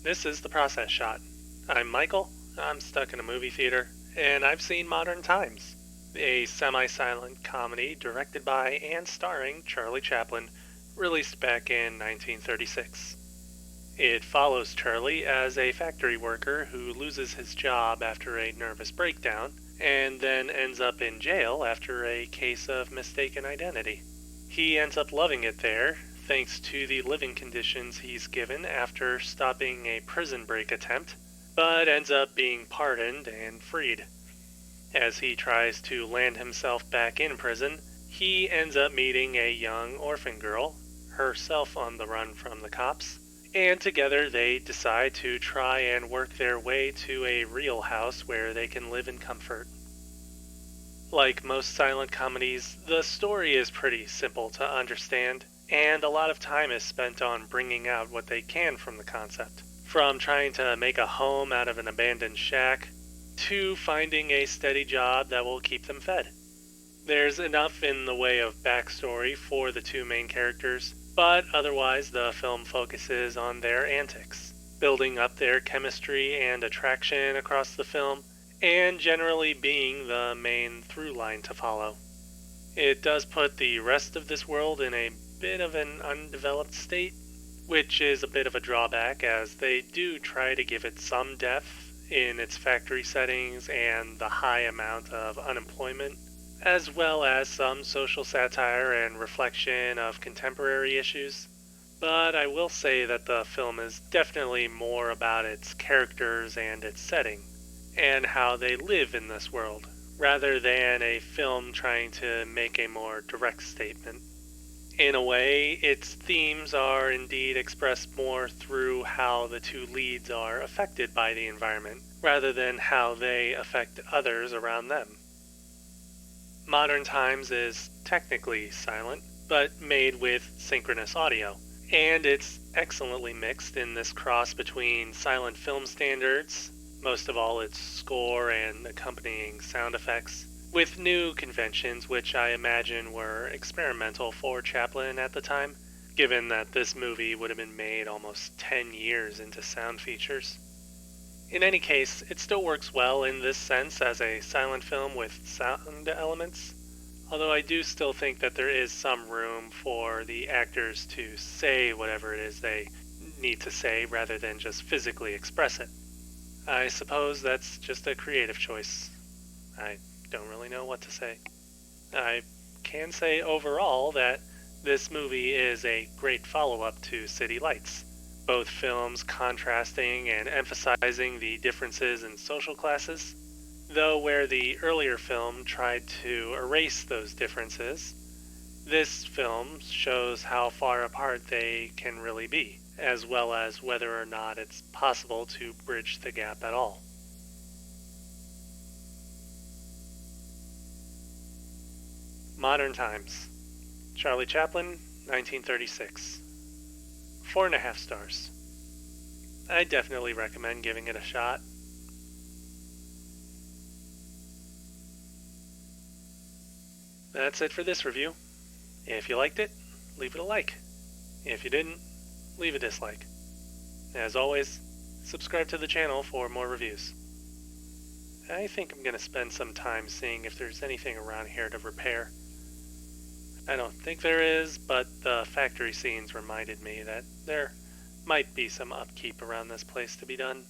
This is The Process Shot. I'm Michael, I'm stuck in a movie theater, and I've seen Modern Times, a semi-silent comedy directed by and starring Charlie Chaplin, released back in 1936. It follows Charlie as a factory worker who loses his job after a nervous breakdown, and then ends up in jail after a case of mistaken identity. He ends up loving it there, thanks to the living conditions he's given after stopping a prison break attempt, but ends up being pardoned and freed. As he tries to land himself back in prison, he ends up meeting a young orphan girl, herself on the run from the cops, and together they decide to try and work their way to a real house where they can live in comfort. Like most silent comedies, the story is pretty simple to understand, and a lot of time is spent on bringing out what they can from the concept. From trying to make a home out of an abandoned shack, to finding a steady job that will keep them fed. There's enough in the way of backstory for the two main characters, but otherwise the film focuses on their antics, building up their chemistry and attraction across the film, and generally being the main through line to follow. It does put the rest of this world in a bit of an undeveloped state, which is a bit of a drawback as they do try to give it some depth in its factory settings and the high amount of unemployment, as well as some social satire and reflection of contemporary issues. But I will say that the film is definitely more about its characters and its setting, and how they live in this world, rather than a film trying to make a more direct statement. In a way, its themes are indeed expressed more through how the two leads are affected by the environment, rather than how they affect others around them. Modern Times is technically silent, but made with synchronous audio, and it's excellently mixed in this cross between silent film standards, most of all its score and accompanying sound effects, with new conventions which I imagine were experimental for Chaplin at the time, given that this movie would have been made almost 10 years into sound features. In any case, it still works well in this sense as a silent film with sound elements, although I do still think that there is some room for the actors to say whatever it is they need to say rather than just physically express it. I suppose that's just a creative choice. I don't really know what to say. I can say overall that this movie is a great follow-up to City Lights, both films contrasting and emphasizing the differences in social classes, though where the earlier film tried to erase those differences, this film shows how far apart they can really be, as well as whether or not it's possible to bridge the gap at all. Modern Times. Charlie Chaplin, 1936. 4.5 stars. I definitely recommend giving it a shot. That's it for this review. If you liked it, leave it a like. If you didn't, leave a dislike. As always, subscribe to the channel for more reviews. I think I'm going to spend some time seeing if there's anything around here to repair. I don't think there is, but the factory scenes reminded me that there might be some upkeep around this place to be done.